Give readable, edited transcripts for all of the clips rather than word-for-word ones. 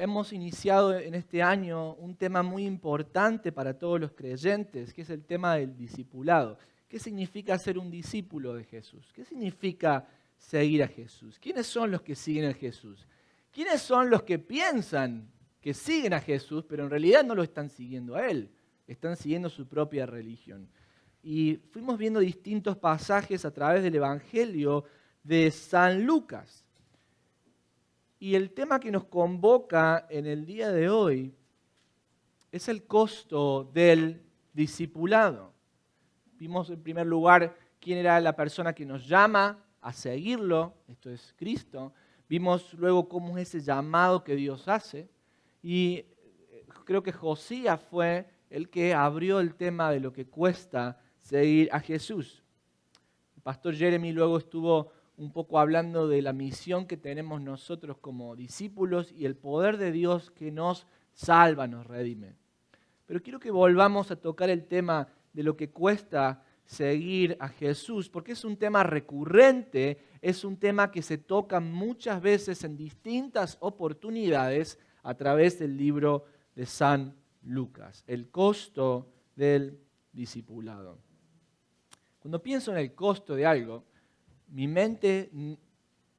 hemos iniciado en este año un tema muy importante para todos los creyentes, que es el tema del discipulado. ¿Qué significa ser un discípulo de Jesús? ¿Qué significa seguir a Jesús? ¿Quiénes son los que siguen a Jesús? ¿Quiénes son los que piensan que siguen a Jesús, pero en realidad no lo están siguiendo a Él? Están siguiendo su propia religión. Y fuimos viendo distintos pasajes a través del Evangelio de San Lucas. Y el tema que nos convoca en el día de hoy es el costo del discipulado. Vimos en primer lugar quién era la persona que nos llama a seguirlo, esto es Cristo. Vimos luego cómo es ese llamado que Dios hace. Y creo que Josías fue el que abrió el tema de lo que cuesta seguir a Jesús. El pastor Jeremy luego estuvo un poco hablando de la misión que tenemos nosotros como discípulos y el poder de Dios que nos salva, nos redime. Pero quiero que volvamos a tocar el tema de lo que cuesta seguir a Jesús, porque es un tema recurrente, es un tema que se toca muchas veces en distintas oportunidades a través del libro de San Lucas, el costo del discipulado. Cuando pienso en el costo de algo,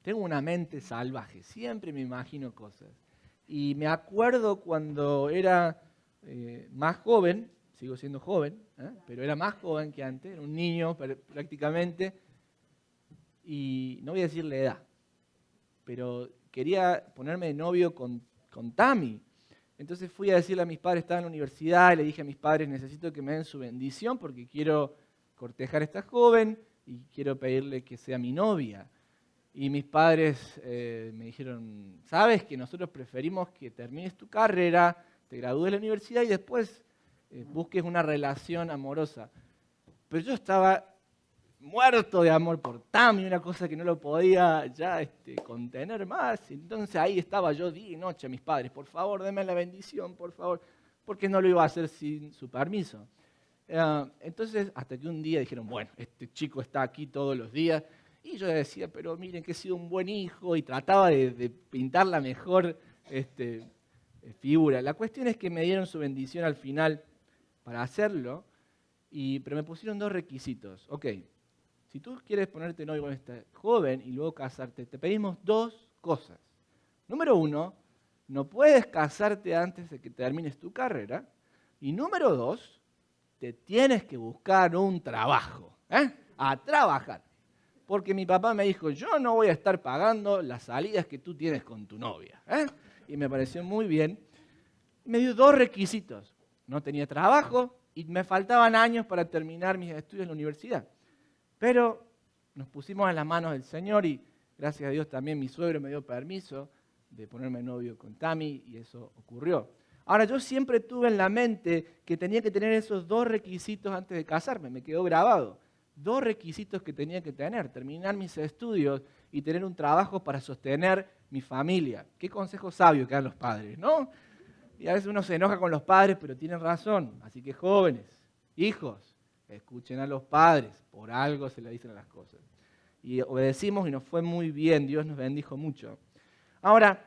tengo una mente salvaje, siempre me imagino cosas. Y me acuerdo cuando era más joven, sigo siendo joven, pero era más joven que antes, era un niño prácticamente, y no voy a decir la edad, pero quería ponerme de novio con Tami. Entonces fui a decirle a mis padres, estaba en la universidad, y le dije a mis padres, necesito que me den su bendición porque quiero cortejar a esta joven y quiero pedirle que sea mi novia. Y mis padres me dijeron, sabes que nosotros preferimos que termines tu carrera, te gradúes de la universidad y después busques una relación amorosa. Pero yo estaba muerto de amor por Tami, una cosa que no lo podía ya contener más. Entonces ahí estaba yo día y noche a mis padres, por favor, denme la bendición, por favor, porque no lo iba a hacer sin su permiso. Entonces, hasta que un día dijeron, bueno, este chico está aquí todos los días, y yo decía, pero miren que he sido un buen hijo, y trataba de pintar la mejor figura. La cuestión es que me dieron su bendición al final para hacerlo, pero me pusieron dos requisitos. Ok, si tú quieres ponerte novio con esta joven y luego casarte, te pedimos dos cosas. Número uno, no puedes casarte antes de que termines tu carrera, y número dos, te tienes que buscar un trabajo, a trabajar. Porque mi papá me dijo, yo no voy a estar pagando las salidas que tú tienes con tu novia. Y me pareció muy bien. Me dio dos requisitos. No tenía trabajo y me faltaban años para terminar mis estudios en la universidad. Pero nos pusimos en las manos del Señor y gracias a Dios también mi suegro me dio permiso de ponerme novio con Tami y eso ocurrió. Ahora, yo siempre tuve en la mente que tenía que tener esos dos requisitos antes de casarme, me quedó grabado. Dos requisitos que tenía que tener, terminar mis estudios y tener un trabajo para sostener mi familia. Qué consejo sabio que dan los padres, ¿no? Y a veces uno se enoja con los padres, pero tienen razón. Así que jóvenes, hijos, escuchen a los padres, por algo se le dicen las cosas. Y obedecimos y nos fue muy bien, Dios nos bendijo mucho. Ahora,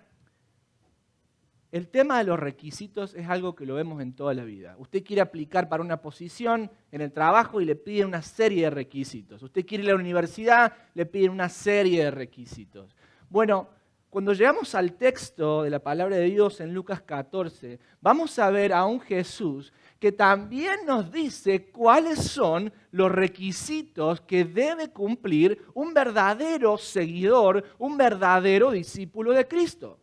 el tema de los requisitos es algo que lo vemos en toda la vida. Usted quiere aplicar para una posición en el trabajo y le piden una serie de requisitos. Usted quiere ir a la universidad, le piden una serie de requisitos. Bueno, cuando llegamos al texto de la palabra de Dios en Lucas 14, vamos a ver a un Jesús que también nos dice cuáles son los requisitos que debe cumplir un verdadero seguidor, un verdadero discípulo de Cristo.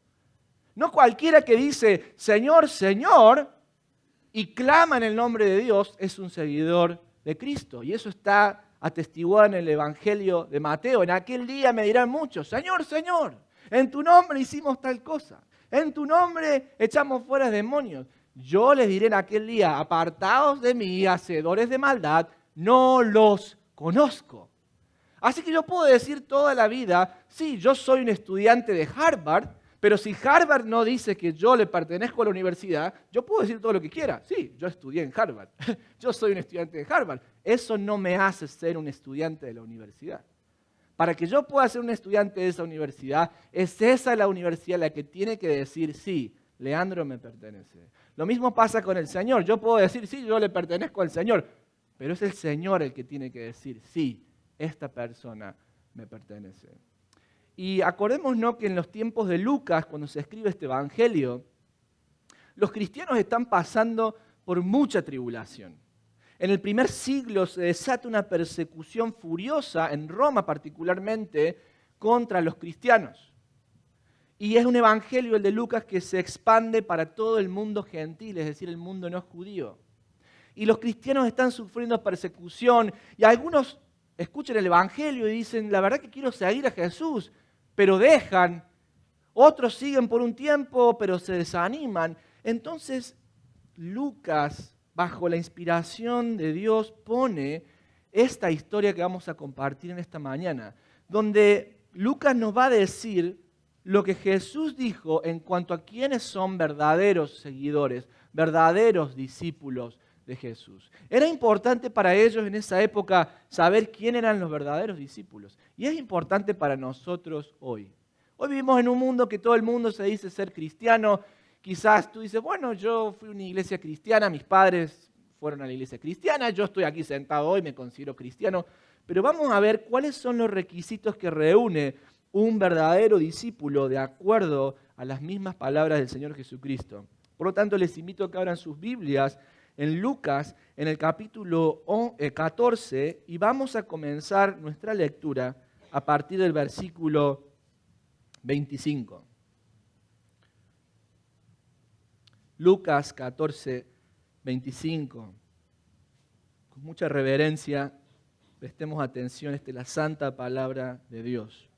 No cualquiera que dice, Señor, Señor, y clama en el nombre de Dios, es un seguidor de Cristo. Y eso está atestiguado en el Evangelio de Mateo. En aquel día me dirán muchos, Señor, Señor, en tu nombre hicimos tal cosa. En tu nombre echamos fuera demonios. Yo les diré en aquel día, apartaos de mí, hacedores de maldad, no los conozco. Así que yo puedo decir toda la vida, sí, yo soy un estudiante de Harvard, pero si Harvard no dice que yo le pertenezco a la universidad, yo puedo decir todo lo que quiera. Sí, yo estudié en Harvard. Yo soy un estudiante de Harvard. Eso no me hace ser un estudiante de la universidad. Para que yo pueda ser un estudiante de esa universidad, es esa la universidad la que tiene que decir, sí, Leandro me pertenece. Lo mismo pasa con el Señor. Yo puedo decir, sí, yo le pertenezco al Señor, pero es el Señor el que tiene que decir, sí, esta persona me pertenece. Y acordémonos que en los tiempos de Lucas, cuando se escribe este evangelio, los cristianos están pasando por mucha tribulación. En el primer siglo se desata una persecución furiosa, en Roma particularmente, contra los cristianos. Y es un evangelio, el de Lucas, que se expande para todo el mundo gentil, es decir, el mundo no judío. Y los cristianos están sufriendo persecución y algunos escuchan el evangelio y dicen, la verdad que quiero seguir a Jesús, pero dejan. Otros siguen por un tiempo, pero se desaniman. Entonces, Lucas, bajo la inspiración de Dios, pone esta historia que vamos a compartir en esta mañana, donde Lucas nos va a decir lo que Jesús dijo en cuanto a quiénes son verdaderos seguidores, verdaderos discípulos de Jesús. Era importante para ellos en esa época saber quién eran los verdaderos discípulos. Y es importante para nosotros hoy. Hoy vivimos en un mundo que todo el mundo se dice ser cristiano. Quizás tú dices, bueno, yo fui a una iglesia cristiana, mis padres fueron a la iglesia cristiana, yo estoy aquí sentado hoy, me considero cristiano. Pero vamos a ver cuáles son los requisitos que reúne un verdadero discípulo de acuerdo a las mismas palabras del Señor Jesucristo. Por lo tanto, les invito a que abran sus Biblias en Lucas, en el capítulo 14, y vamos a comenzar nuestra lectura a partir del versículo 25. Lucas 14, 25. Con mucha reverencia, prestemos atención, esta es la santa palabra de Dios.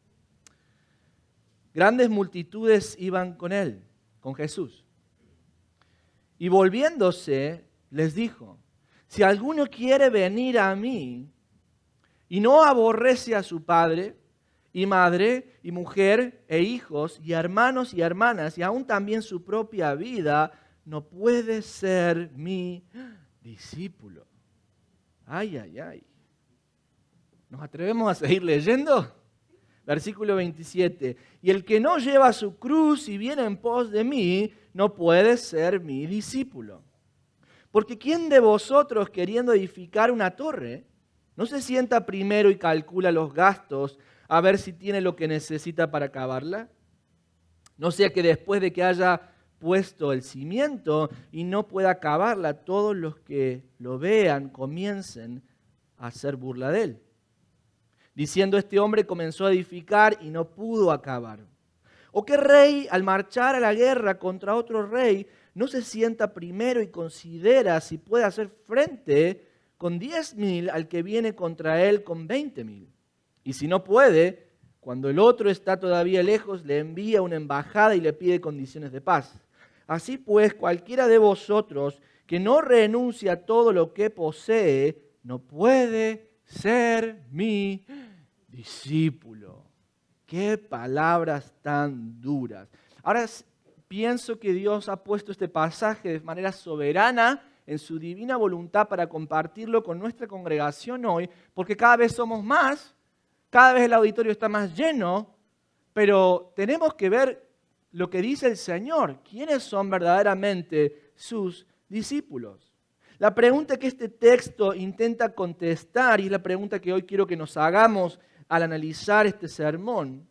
Grandes multitudes iban con él, con Jesús. Y volviéndose, les dijo, si alguno quiere venir a mí y no aborrece a su padre y madre y mujer e hijos y hermanos y hermanas y aún también su propia vida, no puede ser mi discípulo. Ay, ay, ay. ¿Nos atrevemos a seguir leyendo? Versículo 27. Y el que no lleva su cruz y viene en pos de mí, no puede ser mi discípulo. Porque ¿quién de vosotros, queriendo edificar una torre, no se sienta primero y calcula los gastos a ver si tiene lo que necesita para acabarla? No sea que después de que haya puesto el cimiento y no pueda acabarla, todos los que lo vean comiencen a hacer burla de él. Diciendo, este hombre comenzó a edificar y no pudo acabar. ¿O qué rey, al marchar a la guerra contra otro rey, no se sienta primero y considera si puede hacer frente con 10.000 al que viene contra él con 20.000? Y si no puede, cuando el otro está todavía lejos, le envía una embajada y le pide condiciones de paz. Así pues, cualquiera de vosotros que no renuncie a todo lo que posee, no puede ser mi discípulo. Qué palabras tan duras. Ahora pienso que Dios ha puesto este pasaje de manera soberana en su divina voluntad para compartirlo con nuestra congregación hoy, porque cada vez somos más, cada vez el auditorio está más lleno, pero tenemos que ver lo que dice el Señor, quiénes son verdaderamente sus discípulos. La pregunta que este texto intenta contestar, y es la pregunta que hoy quiero que nos hagamos al analizar este sermón,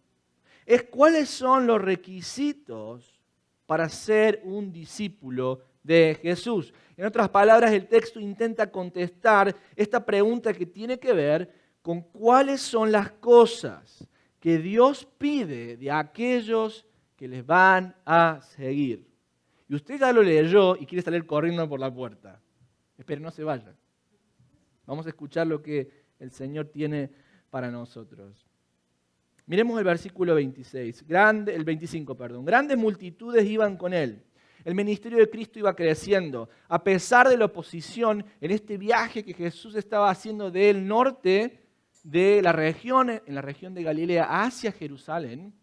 es cuáles son los requisitos para ser un discípulo de Jesús. En otras palabras, el texto intenta contestar esta pregunta que tiene que ver con cuáles son las cosas que Dios pide de aquellos que les van a seguir. Y usted ya lo leyó y quiere salir corriendo por la puerta. Espere, no se vaya. Vamos a escuchar lo que el Señor tiene para nosotros. Miremos el versículo 25. Grandes multitudes iban con él. El ministerio de Cristo iba creciendo. A pesar de la oposición, en este viaje que Jesús estaba haciendo del norte de la región, en la región de Galilea, hacia Jerusalén,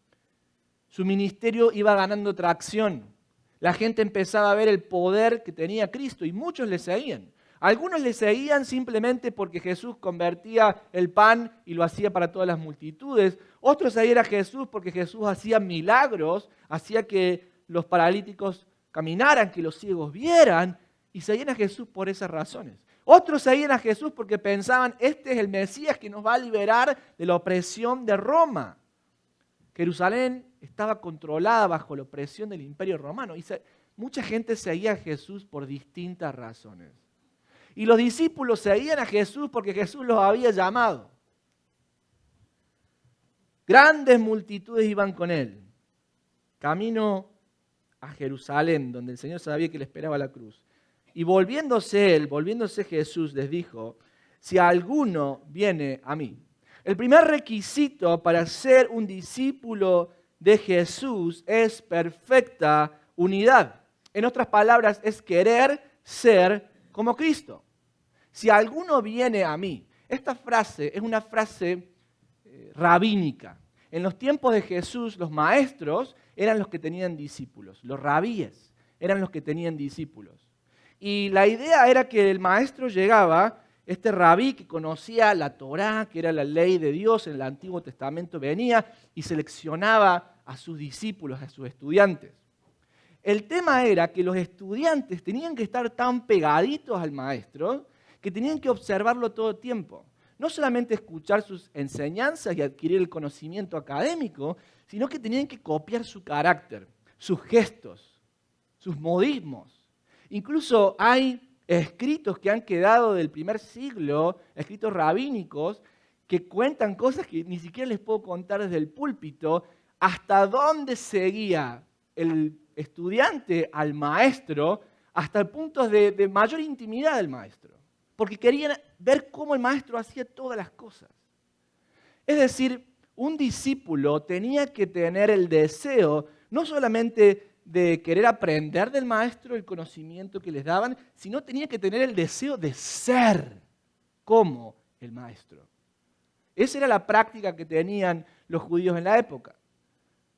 su ministerio iba ganando tracción. La gente empezaba a ver el poder que tenía Cristo y muchos le seguían. Algunos le seguían simplemente porque Jesús convertía el pan y lo hacía para todas las multitudes. Otros seguían a Jesús porque Jesús hacía milagros, hacía que los paralíticos caminaran, que los ciegos vieran, y seguían a Jesús por esas razones. Otros seguían a Jesús porque pensaban, este es el Mesías que nos va a liberar de la opresión de Roma. Jerusalén estaba controlada bajo la opresión del Imperio Romano y mucha gente seguía a Jesús por distintas razones. Y los discípulos seguían a Jesús porque Jesús los había llamado. Grandes multitudes iban con él, camino a Jerusalén, donde el Señor sabía que le esperaba la cruz. Y volviéndose Jesús, les dijo, si alguno viene a mí. El primer requisito para ser un discípulo de Jesús es perfecta unidad. En otras palabras, es querer ser como Cristo. Si alguno viene a mí. Esta frase es una frase rabínica. En los tiempos de Jesús, los maestros eran los que tenían discípulos. Los rabíes eran los que tenían discípulos. Y la idea era que el maestro llegaba, este rabí que conocía la Torá, que era la ley de Dios en el Antiguo Testamento, venía y seleccionaba a sus discípulos, a sus estudiantes. El tema era que los estudiantes tenían que estar tan pegaditos al maestro que tenían que observarlo todo el tiempo. No solamente escuchar sus enseñanzas y adquirir el conocimiento académico, sino que tenían que copiar su carácter, sus gestos, sus modismos. Incluso hay escritos que han quedado del primer siglo, escritos rabínicos, que cuentan cosas que ni siquiera les puedo contar desde el púlpito, hasta dónde seguía el estudiante al maestro, hasta el punto de mayor intimidad del maestro. Porque querían ver cómo el maestro hacía todas las cosas. Es decir, un discípulo tenía que tener el deseo, no solamente de querer aprender del maestro el conocimiento que les daban, sino tenía que tener el deseo de ser como el maestro. Esa era la práctica que tenían los judíos en la época.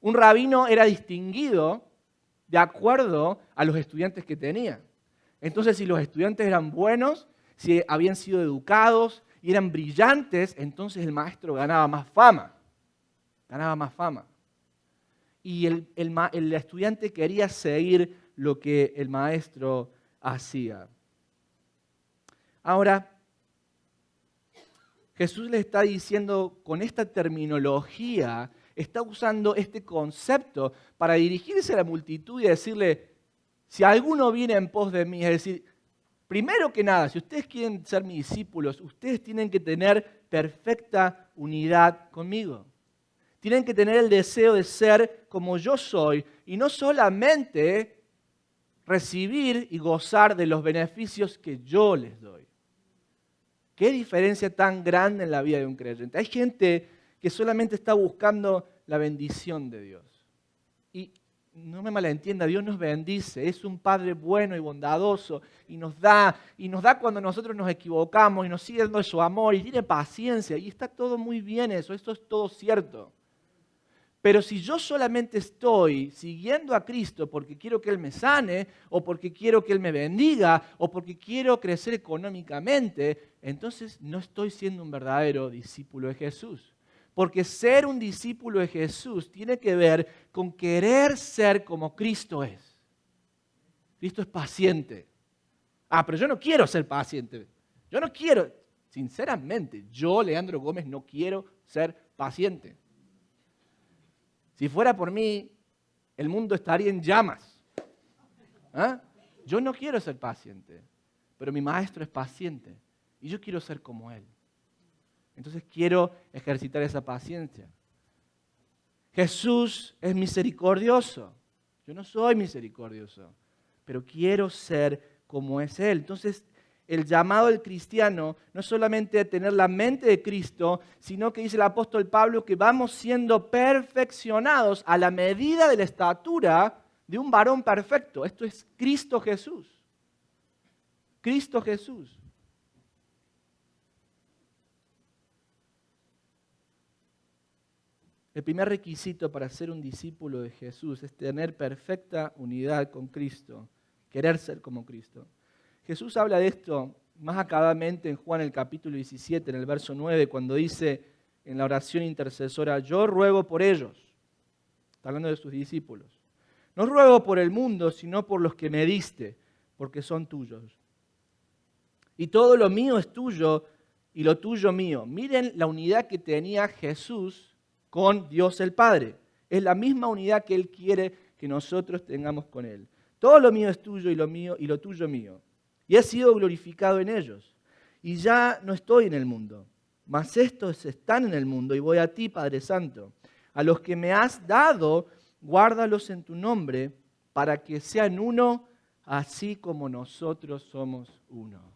Un rabino era distinguido de acuerdo a los estudiantes que tenía. Entonces, si los estudiantes eran buenos, si habían sido educados y eran brillantes, entonces el maestro ganaba más fama. Ganaba más fama. Y el estudiante quería seguir lo que el maestro hacía. Ahora, Jesús le está diciendo con esta terminología, está usando este concepto para dirigirse a la multitud y decirle, si alguno viene en pos de mí, es decir, primero que nada, si ustedes quieren ser mis discípulos, ustedes tienen que tener perfecta unidad conmigo. Tienen que tener el deseo de ser como yo soy y no solamente recibir y gozar de los beneficios que yo les doy. ¿Qué diferencia tan grande en la vida de un creyente? Hay gente que solamente está buscando la bendición de Dios. Y no me malentienda, Dios nos bendice, es un Padre bueno y bondadoso y nos da cuando nosotros nos equivocamos y nos sigue dando su amor y tiene paciencia y está todo muy bien eso es todo cierto. Pero si yo solamente estoy siguiendo a Cristo porque quiero que Él me sane, o porque quiero que Él me bendiga, o porque quiero crecer económicamente, entonces no estoy siendo un verdadero discípulo de Jesús. Porque ser un discípulo de Jesús tiene que ver con querer ser como Cristo es. Cristo es paciente. Pero yo no quiero ser paciente. Yo no quiero, sinceramente, yo, Leandro Gómez, no quiero ser paciente. Si fuera por mí, el mundo estaría en llamas. Yo no quiero ser paciente, pero mi maestro es paciente y yo quiero ser como él. Entonces quiero ejercitar esa paciencia. Jesús es misericordioso. Yo no soy misericordioso, pero quiero ser como es Él. Entonces, el llamado del cristiano no es solamente tener la mente de Cristo, sino que dice el apóstol Pablo que vamos siendo perfeccionados a la medida de la estatura de un varón perfecto. Esto es Cristo Jesús. Cristo Jesús. El primer requisito para ser un discípulo de Jesús es tener perfecta unidad con Cristo, querer ser como Cristo. Jesús habla de esto más acabadamente en Juan el capítulo 17, en el verso 9, cuando dice en la oración intercesora, yo ruego por ellos, está hablando de sus discípulos, No ruego por el mundo, sino por los que me diste, porque son tuyos. Y todo lo mío es tuyo y lo tuyo mío. Miren la unidad que tenía Jesús con Dios el Padre. Es la misma unidad que Él quiere que nosotros tengamos con Él. Todo lo mío es tuyo y lo mío y lo tuyo mío. Y he sido glorificado en ellos. Y ya no estoy en el mundo, mas estos están en el mundo y voy a ti, Padre Santo. A los que me has dado, guárdalos en tu nombre, para que sean uno, así como nosotros somos uno.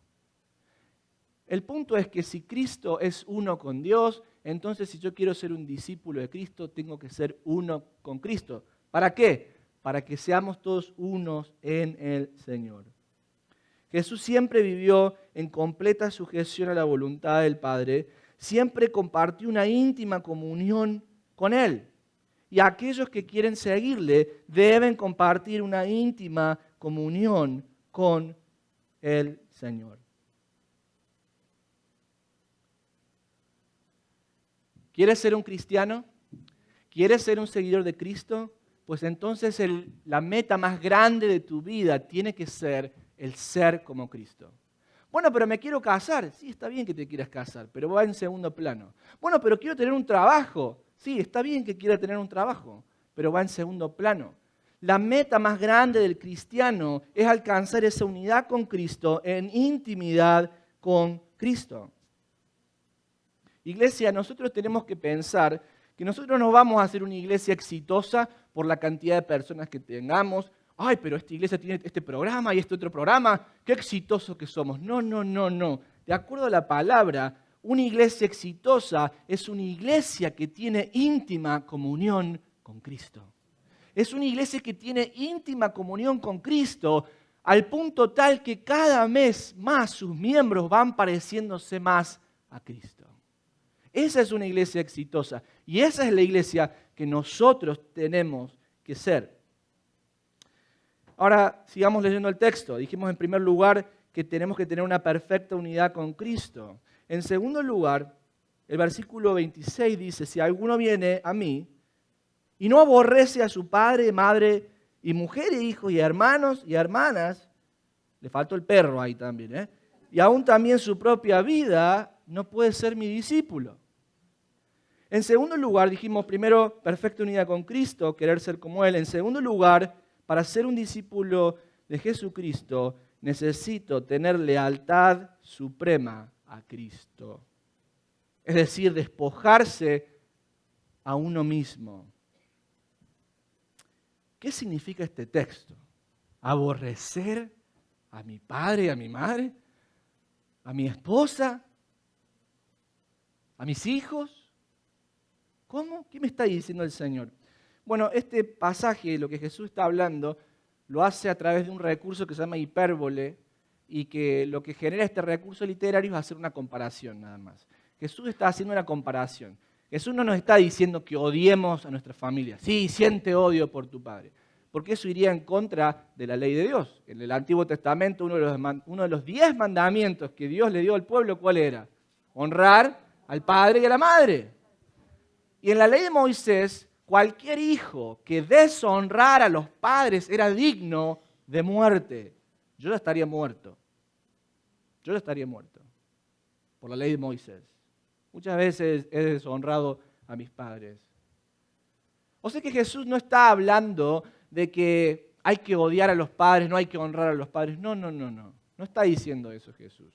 El punto es que si Cristo es uno con Dios, entonces si yo quiero ser un discípulo de Cristo, tengo que ser uno con Cristo. ¿Para qué? Para que seamos todos unos en el Señor. Jesús siempre vivió en completa sujeción a la voluntad del Padre, siempre compartió una íntima comunión con Él. Y aquellos que quieren seguirle deben compartir una íntima comunión con el Señor. ¿Quieres ser un cristiano? ¿Quieres ser un seguidor de Cristo? Pues entonces la meta más grande de tu vida tiene que ser el ser como Cristo. Bueno, pero me quiero casar. Sí, está bien que te quieras casar, pero va en segundo plano. Bueno, pero quiero tener un trabajo. Sí, está bien que quiera tener un trabajo, pero va en segundo plano. La meta más grande del cristiano es alcanzar esa unidad con Cristo en intimidad con Cristo. Iglesia, nosotros tenemos que pensar que nosotros no vamos a ser una iglesia exitosa por la cantidad de personas que tengamos. Ay, pero esta iglesia tiene este programa y este otro programa, qué exitosos que somos. No, no, no, no. De acuerdo a la palabra, una iglesia exitosa es una iglesia que tiene íntima comunión con Cristo. Es una iglesia que tiene íntima comunión con Cristo al punto tal que cada mes más sus miembros van pareciéndose más a Cristo. Esa es una iglesia exitosa y esa es la iglesia que nosotros tenemos que ser. Ahora, sigamos leyendo el texto. Dijimos en primer lugar que tenemos que tener una perfecta unidad con Cristo. En segundo lugar, el versículo 26 dice, si alguno viene a mí y no aborrece a su padre, madre y mujer, y hijos y hermanos y hermanas, le faltó el perro ahí también, y aún también su propia vida, no puede ser mi discípulo. En segundo lugar, dijimos primero, perfecta unidad con Cristo, querer ser como Él. En segundo lugar, para ser un discípulo de Jesucristo, necesito tener lealtad suprema a Cristo. Es decir, despojarse a uno mismo. ¿Qué significa este texto? ¿Aborrecer a mi padre y a mi madre? ¿A mi esposa? ¿A mis hijos? ¿Cómo? ¿Qué me está diciendo el Señor? Bueno, este pasaje, lo que Jesús está hablando, lo hace a través de un recurso que se llama hipérbole y que lo que genera este recurso literario es hacer una comparación nada más. Jesús está haciendo una comparación. Jesús no nos está diciendo que odiemos a nuestra familia. Sí, siente odio por tu padre. Porque eso iría en contra de la ley de Dios. En el Antiguo Testamento, uno de los 10 mandamientos que Dios le dio al pueblo, ¿cuál era? Honrar al padre y a la madre. Y en la ley de Moisés, cualquier hijo que deshonrara a los padres era digno de muerte. Yo ya estaría muerto. Yo ya estaría muerto por la ley de Moisés. Muchas veces he deshonrado a mis padres. O sea que Jesús no está hablando de que hay que odiar a los padres, no hay que honrar a los padres. No, no, no, no. No está diciendo eso Jesús.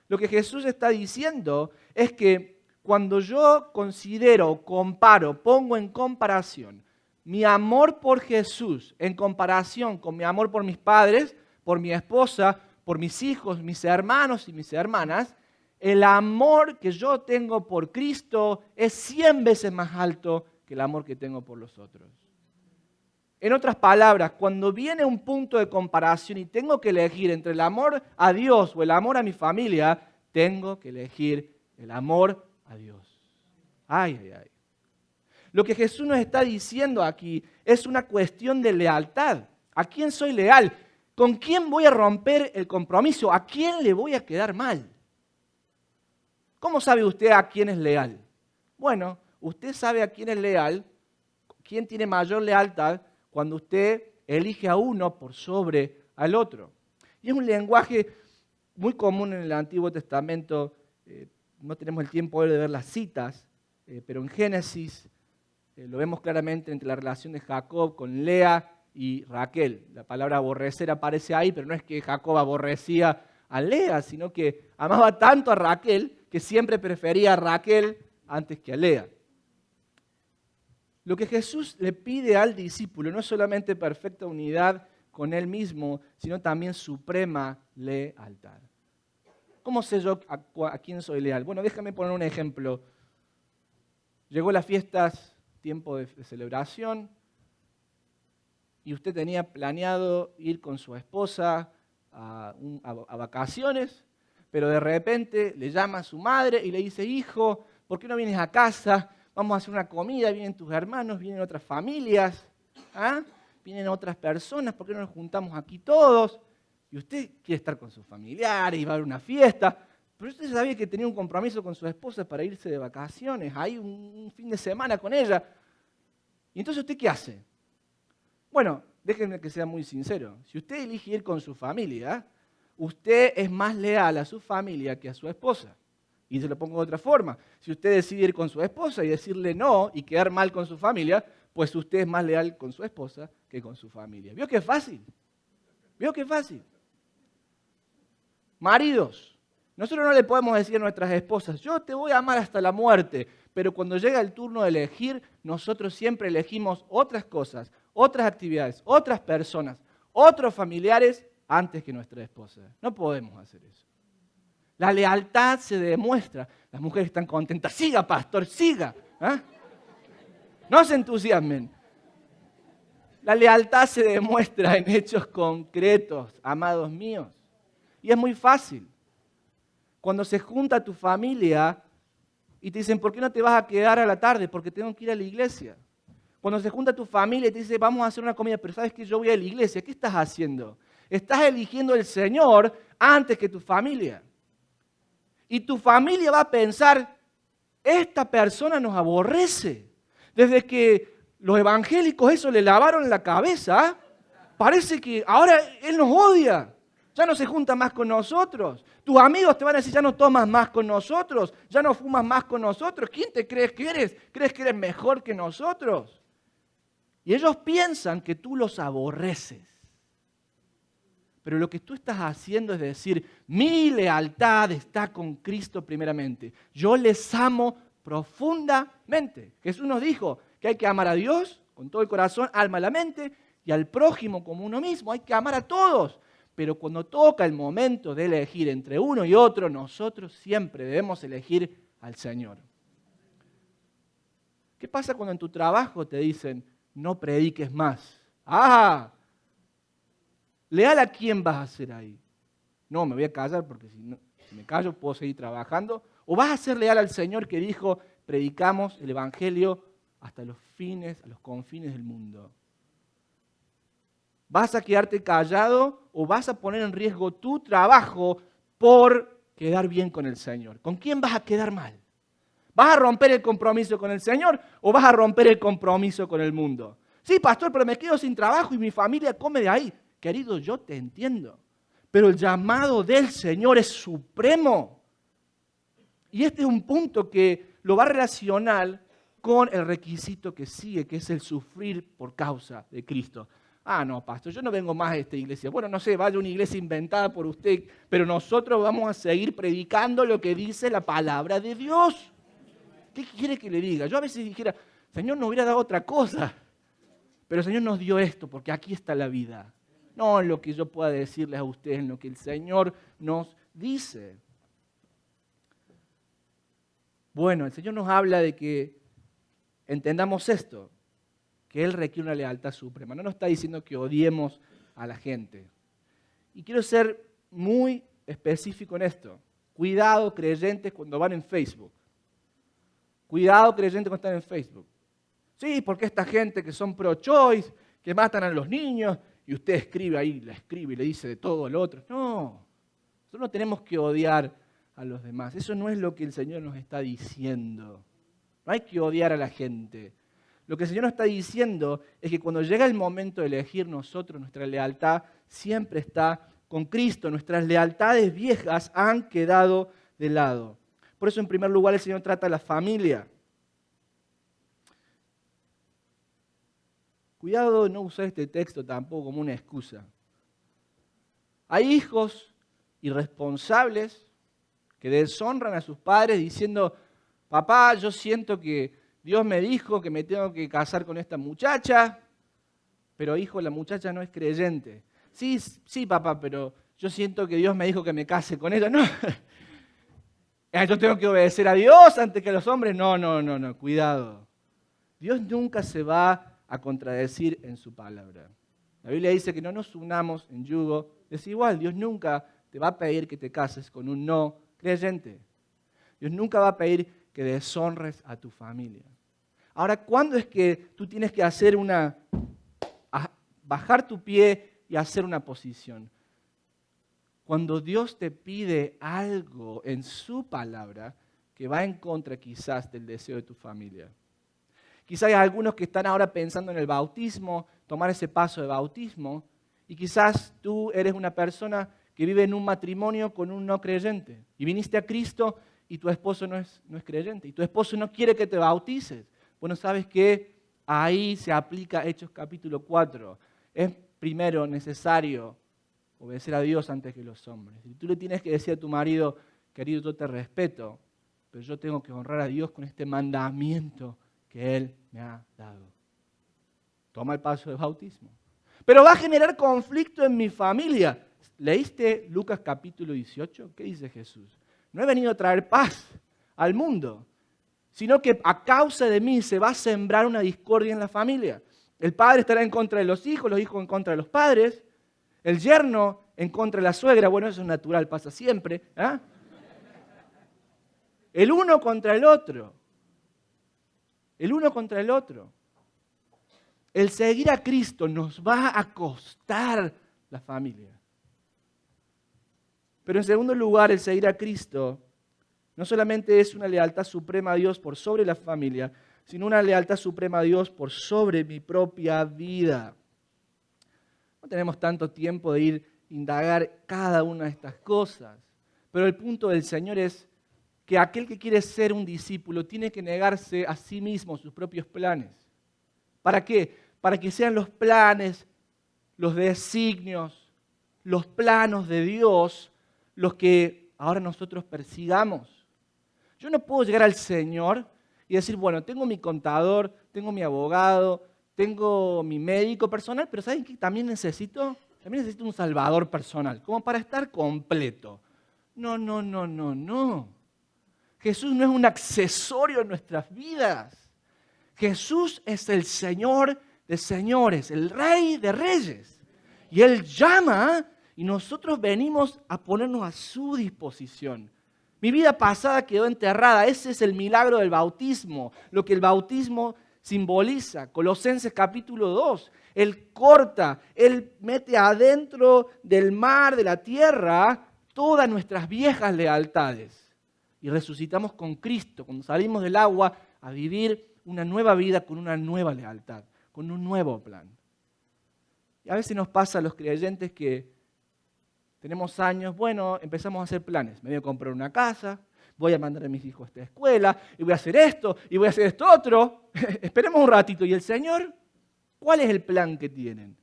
Lo que Jesús está diciendo es que cuando yo considero, comparo, pongo en comparación mi amor por Jesús en comparación con mi amor por mis padres, por mi esposa, por mis hijos, mis hermanos y mis hermanas, el amor que yo tengo por Cristo es 100 veces más alto que el amor que tengo por los otros. En otras palabras, cuando viene un punto de comparación y tengo que elegir entre el amor a Dios o el amor a mi familia, tengo que elegir el amor a Dios. Ay, ay, ay. Lo que Jesús nos está diciendo aquí es una cuestión de lealtad. ¿A quién soy leal? ¿Con quién voy a romper el compromiso? ¿A quién le voy a quedar mal? ¿Cómo sabe usted a quién es leal? Bueno, usted sabe a quién es leal, quién tiene mayor lealtad cuando usted elige a uno por sobre al otro. Y es un lenguaje muy común en el Antiguo Testamento. No tenemos el tiempo hoy de ver las citas, pero en Génesis lo vemos claramente entre la relación de Jacob con Lea y Raquel. La palabra aborrecer aparece ahí, pero no es que Jacob aborrecía a Lea, sino que amaba tanto a Raquel que siempre prefería a Raquel antes que a Lea. Lo que Jesús le pide al discípulo no es solamente perfecta unidad con él mismo, sino también suprema lealtad. ¿Cómo sé yo a quién soy leal? Bueno, déjame poner un ejemplo. Llegó las fiestas, tiempo de celebración, y usted tenía planeado ir con su esposa a vacaciones, pero de repente le llama a su madre y le dice, hijo, ¿por qué no vienes a casa? Vamos a hacer una comida, vienen tus hermanos, vienen otras familias, vienen otras personas, ¿por qué no nos juntamos aquí todos? Y usted quiere estar con sus familiares y va a haber una fiesta, pero usted sabía que tenía un compromiso con su esposa para irse de vacaciones, ahí un fin de semana con ella. ¿Y entonces usted qué hace? Bueno, déjenme que sea muy sincero. Si usted elige ir con su familia, usted es más leal a su familia que a su esposa. Y se lo pongo de otra forma. Si usted decide ir con su esposa y decirle no y quedar mal con su familia, pues usted es más leal con su esposa que con su familia. ¿Vio qué fácil? ¿Vio qué fácil? Maridos, nosotros no le podemos decir a nuestras esposas, yo te voy a amar hasta la muerte, pero cuando llega el turno de elegir, nosotros siempre elegimos otras cosas, otras actividades, otras personas, otros familiares antes que nuestra esposa. No podemos hacer eso. La lealtad se demuestra. Las mujeres están contentas. Siga, pastor, siga. No se entusiasmen. La lealtad se demuestra en hechos concretos, amados míos. Y es muy fácil. Cuando se junta tu familia y te dicen, ¿por qué no te vas a quedar a la tarde? Porque tengo que ir a la iglesia. Cuando se junta tu familia y te dice, vamos a hacer una comida, pero sabes que yo voy a la iglesia. ¿Qué estás haciendo? Estás eligiendo al Señor antes que tu familia. Y tu familia va a pensar, esta persona nos aborrece. Desde que los evangélicos eso le lavaron la cabeza, parece que ahora él nos odia. Ya no se junta más con nosotros. Tus amigos te van a decir, ya no tomas más con nosotros, ya no fumas más con nosotros. ¿Quién te crees que eres? ¿Crees que eres mejor que nosotros? Y ellos piensan que tú los aborreces. Pero lo que tú estás haciendo es decir, mi lealtad está con Cristo primeramente. Yo les amo profundamente. Jesús nos dijo que hay que amar a Dios con todo el corazón, alma y la mente, y al prójimo como uno mismo. Hay que amar a todos. Pero cuando toca el momento de elegir entre uno y otro, nosotros siempre debemos elegir al Señor. ¿Qué pasa cuando en tu trabajo te dicen, no prediques más? ¿Leal a quién vas a ser ahí? No, me voy a callar porque si me callo puedo seguir trabajando. ¿O vas a ser leal al Señor que dijo, predicamos el Evangelio hasta los fines, a los confines del mundo? ¿Vas a quedarte callado o vas a poner en riesgo tu trabajo por quedar bien con el Señor? ¿Con quién vas a quedar mal? ¿Vas a romper el compromiso con el Señor o vas a romper el compromiso con el mundo? Sí, pastor, pero me quedo sin trabajo y mi familia come de ahí. Querido, yo te entiendo, pero el llamado del Señor es supremo. Y este es un punto que lo va a relacionar con el requisito que sigue, que es el sufrir por causa de Cristo. No, pastor, yo no vengo más a esta iglesia. Bueno, no sé, vaya a una iglesia inventada por usted, pero nosotros vamos a seguir predicando lo que dice la palabra de Dios. ¿Qué quiere que le diga? Yo a veces dijera, Señor, nos hubiera dado otra cosa, pero el Señor nos dio esto, porque aquí está la vida. No en lo que yo pueda decirles a ustedes, en lo que el Señor nos dice. Bueno, el Señor nos habla de que entendamos esto, que Él requiere una lealtad suprema. No nos está diciendo que odiemos a la gente. Y quiero ser muy específico en esto. Cuidado, creyentes, cuando van en Facebook. Cuidado, creyentes, cuando están en Facebook. Sí, porque esta gente que son pro-choice, que matan a los niños, y usted escribe ahí, y le dice de todo al otro. No, nosotros no tenemos que odiar a los demás. Eso no es lo que el Señor nos está diciendo. No hay que odiar a la gente. Lo que el Señor nos está diciendo es que cuando llega el momento de elegir nosotros, nuestra lealtad siempre está con Cristo. Nuestras lealtades viejas han quedado de lado. Por eso, en primer lugar, el Señor trata a la familia. Cuidado de no usar este texto tampoco como una excusa. Hay hijos irresponsables que deshonran a sus padres diciendo: papá, yo siento que Dios me dijo que me tengo que casar con esta muchacha, pero hijo, la muchacha no es creyente. Sí, sí, papá, pero yo siento que Dios me dijo que me case con ella. No, yo tengo que obedecer a Dios antes que a los hombres. No, cuidado. Dios nunca se va a contradecir en su palabra. La Biblia dice que no nos unamos en yugo desigual. Dios nunca te va a pedir que te cases con un no creyente. Dios nunca va a pedir que deshonres a tu familia. Ahora, ¿cuándo es que tú tienes que hacer bajar tu pie y hacer una posición? Cuando Dios te pide algo en su palabra que va en contra quizás del deseo de tu familia. Quizás hay algunos que están ahora pensando en el bautismo, tomar ese paso de bautismo, y quizás tú eres una persona que vive en un matrimonio con un no creyente, y viniste a Cristo y tu esposo no es creyente, y tu esposo no quiere que te bautices. Bueno, ¿sabes qué? Ahí se aplica Hechos capítulo 4. Es primero necesario obedecer a Dios antes que los hombres. Y tú le tienes que decir a tu marido: querido, yo te respeto, pero yo tengo que honrar a Dios con este mandamiento que Él me ha dado. Toma el paso de bautismo. Pero va a generar conflicto en mi familia. ¿Leíste Lucas capítulo 18? ¿Qué dice Jesús? No he venido a traer paz al mundo, sino que a causa de mí se va a sembrar una discordia en la familia. El padre estará en contra de los hijos en contra de los padres, el yerno en contra de la suegra. Bueno, eso es natural, pasa siempre. El uno contra el otro. El uno contra el otro. El seguir a Cristo nos va a costar la familia. Pero en segundo lugar, el seguir a Cristo no solamente es una lealtad suprema a Dios por sobre la familia, sino una lealtad suprema a Dios por sobre mi propia vida. No tenemos tanto tiempo de ir a indagar cada una de estas cosas, pero el punto del Señor es que aquel que quiere ser un discípulo tiene que negarse a sí mismo sus propios planes. ¿Para qué? Para que sean los planes, los designios, los planos de Dios los que ahora nosotros persigamos. Yo no puedo llegar al Señor y decir: bueno, tengo mi contador, tengo mi abogado, tengo mi médico personal, pero ¿saben qué? También necesito un salvador personal, como para estar completo. No. Jesús no es un accesorio en nuestras vidas. Jesús es el Señor de señores, el Rey de reyes. Y Él llama y nosotros venimos a ponernos a su disposición. Mi vida pasada quedó enterrada. Ese es el milagro del bautismo, lo que el bautismo simboliza. Colosenses capítulo 2. Él corta, Él mete adentro del mar, de la tierra, todas nuestras viejas lealtades. Y resucitamos con Cristo, cuando salimos del agua, a vivir una nueva vida con una nueva lealtad, con un nuevo plan. Y a veces nos pasa a los creyentes que tenemos años, bueno, empezamos a hacer planes. Me voy a comprar una casa, voy a mandar a mis hijos a esta escuela, y voy a hacer esto, y voy a hacer esto otro. Esperemos un ratito. ¿Y el Señor? ¿Cuál es el plan que tienen?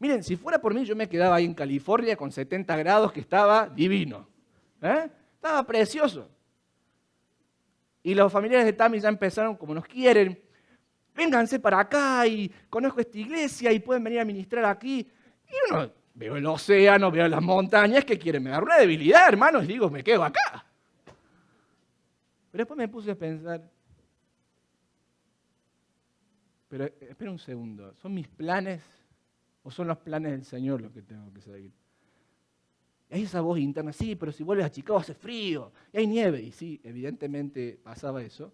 Miren, si fuera por mí, yo me quedaba ahí en California con 70 grados, que estaba divino. Estaba precioso. Y los familiares de Tami ya empezaron, como nos quieren: vénganse para acá y conozco esta iglesia y pueden venir a ministrar aquí. Y uno, veo el océano, veo las montañas, ¿qué quieren? Me da una debilidad, hermanos, y digo, me quedo acá. Pero después me puse a pensar, pero espera un segundo, ¿son mis planes o son los planes del Señor los que tengo que seguir? Y hay esa voz interna: sí, pero si vuelves a Chicago hace frío y hay nieve. Y sí, evidentemente pasaba eso.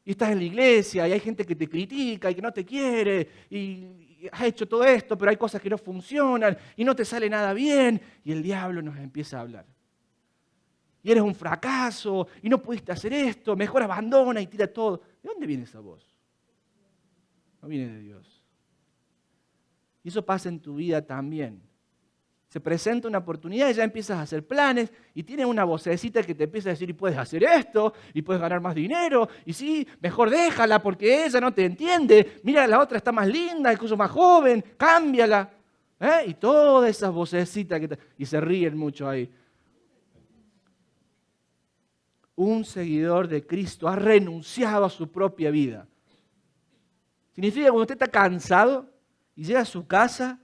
Y estás en la iglesia y hay gente que te critica y que no te quiere y has hecho todo esto, pero hay cosas que no funcionan y no te sale nada bien. Y el diablo nos empieza a hablar. Y eres un fracaso y no pudiste hacer esto, mejor abandona y tira todo. ¿De dónde viene esa voz? No viene de Dios. Y eso pasa en tu vida también. Se presenta una oportunidad y ya empiezas a hacer planes y tienes una vocecita que te empieza a decir y puedes hacer esto y puedes ganar más dinero y sí, mejor déjala porque ella no te entiende. Mira, la otra está más linda, incluso más joven, cámbiala. Y todas esas vocecitas y se ríen mucho ahí. Un seguidor de Cristo ha renunciado a su propia vida. Significa que cuando usted está cansado y llega a su casa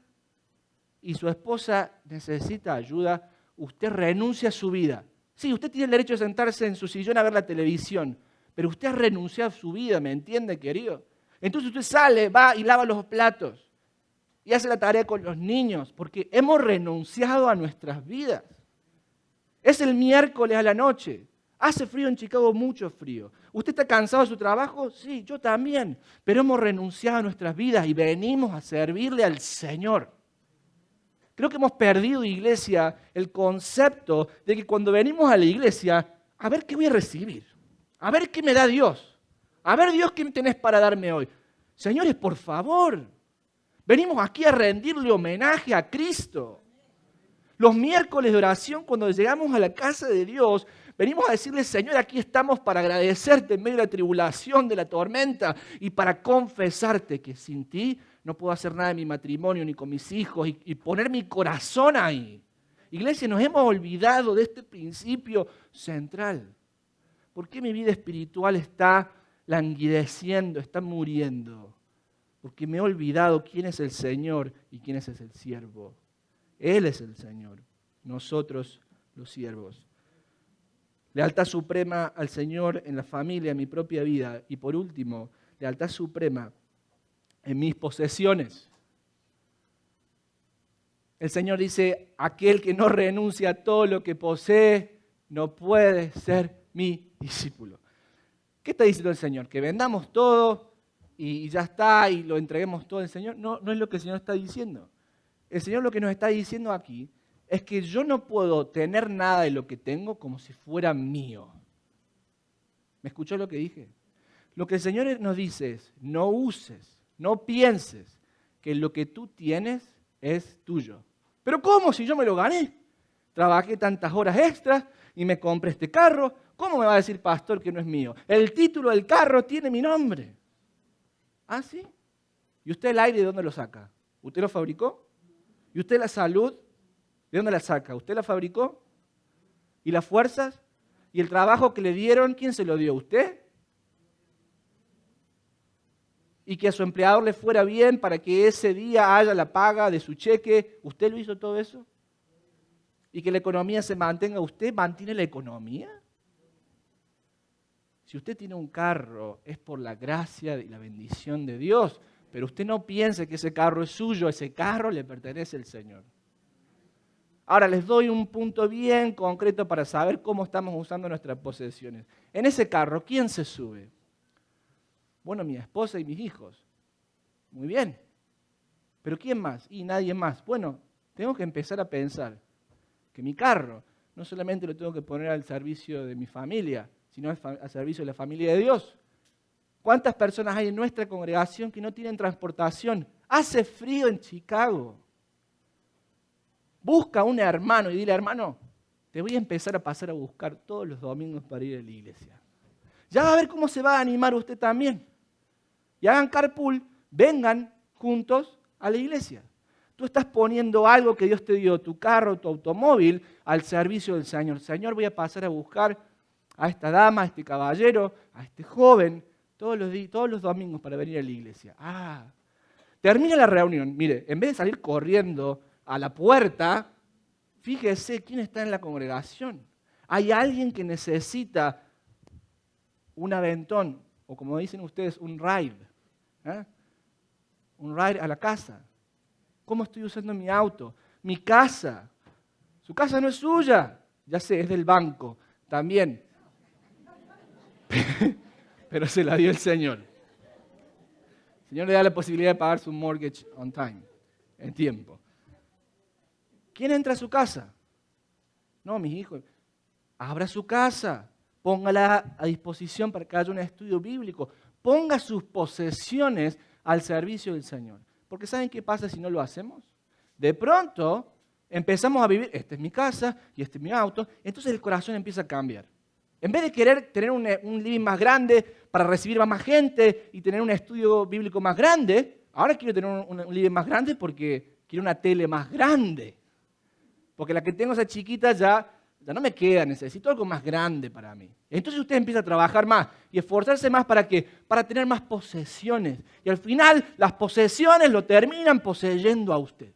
y su esposa necesita ayuda, usted renuncia a su vida. Sí, usted tiene el derecho de sentarse en su sillón a ver la televisión, pero usted ha renunciado a su vida, ¿me entiende, querido? Entonces usted sale, va y lava los platos y hace la tarea con los niños, porque hemos renunciado a nuestras vidas. Es el miércoles a la noche. Hace frío en Chicago, mucho frío. ¿Usted está cansado de su trabajo? Sí, yo también. Pero hemos renunciado a nuestras vidas y venimos a servirle al Señor. Creo que hemos perdido, iglesia, el concepto de que cuando venimos a la iglesia, a ver qué voy a recibir, a ver qué me da Dios, a ver Dios qué tenés para darme hoy. Señores, por favor, venimos aquí a rendirle homenaje a Cristo. Los miércoles de oración, cuando llegamos a la casa de Dios, venimos a decirle, Señor, aquí estamos para agradecerte en medio de la tribulación, de la tormenta, y para confesarte que sin ti no puedo hacer nada en mi matrimonio ni con mis hijos y poner mi corazón ahí. Iglesia, nos hemos olvidado de este principio central. ¿Por qué mi vida espiritual está languideciendo, está muriendo? Porque me he olvidado quién es el Señor y quién es el siervo. Él es el Señor, nosotros los siervos. Lealtad suprema al Señor en la familia, en mi propia vida. Y por último, lealtad suprema en mis posesiones. El Señor dice, aquel que no renuncia a todo lo que posee, no puede ser mi discípulo. ¿Qué está diciendo el Señor? ¿Que vendamos todo y ya está y lo entreguemos todo al Señor? No, no es lo que el Señor está diciendo. El Señor lo que nos está diciendo aquí es que yo no puedo tener nada de lo que tengo como si fuera mío. ¿Me escuchó lo que dije? Lo que el Señor nos dice es, no uses, no pienses que lo que tú tienes es tuyo. ¿Pero cómo si yo me lo gané? Trabajé tantas horas extras y me compré este carro. ¿Cómo me va a decir pastor que no es mío? El título del carro tiene mi nombre. ¿Ah, sí? ¿Y usted el aire de dónde lo saca? ¿Usted lo fabricó? ¿Y usted la salud? ¿De dónde la saca? ¿Usted la fabricó? ¿Y las fuerzas? ¿Y el trabajo que le dieron? ¿Quién se lo dio? ¿Usted? ¿Y que a su empleador le fuera bien para que ese día haya la paga de su cheque? ¿Usted lo hizo todo eso? ¿Y que la economía se mantenga? ¿Usted mantiene la economía? Si usted tiene un carro, es por la gracia y la bendición de Dios. Pero usted no piense que ese carro es suyo, ese carro le pertenece al Señor. Ahora les doy un punto bien concreto para saber cómo estamos usando nuestras posesiones. En ese carro, ¿quién se sube? Bueno, mi esposa y mis hijos. Muy bien. ¿Pero quién más? Y nadie más. Bueno, tengo que empezar a pensar que mi carro no solamente lo tengo que poner al servicio de mi familia, sino al servicio de la familia de Dios. ¿Cuántas personas hay en nuestra congregación que no tienen transportación? Hace frío en Chicago. Busca a un hermano y dile, hermano, te voy a empezar a pasar a buscar todos los domingos para ir a la iglesia. Ya va a ver cómo se va a animar usted también. Y hagan carpool, vengan juntos a la iglesia. Tú estás poniendo algo que Dios te dio, tu carro, tu automóvil, al servicio del Señor. Señor, voy a pasar a buscar a esta dama, a este caballero, a este joven, todos los domingos para venir a la iglesia. Termina la reunión. Mire, en vez de salir corriendo a la puerta, fíjese quién está en la congregación. Hay alguien que necesita un aventón, o como dicen ustedes, un ride. Un ride a la casa. ¿Cómo estoy usando mi auto? Mi casa. Su casa no es suya. Ya sé, es del banco. También. Pero se la dio el Señor. El Señor le da la posibilidad de pagar su mortgage on time, en tiempo. ¿Quién entra a su casa? No, mis hijos. Abra su casa. Póngala a disposición para que haya un estudio bíblico. ponga sus posesiones al servicio del Señor. Porque ¿saben qué pasa si no lo hacemos? De pronto empezamos a vivir, esta es mi casa y este es mi auto, entonces el corazón empieza a cambiar. En vez de querer tener un living más grande para recibir a más gente y tener un estudio bíblico más grande, ahora quiero tener un living más grande porque quiero una tele más grande. Porque la que tengo, esa chiquita, ya no me queda, necesito algo más grande para mí. Entonces usted empieza a trabajar más y esforzarse más ¿para qué? Para tener más posesiones. Y al final las posesiones lo terminan poseyendo a usted.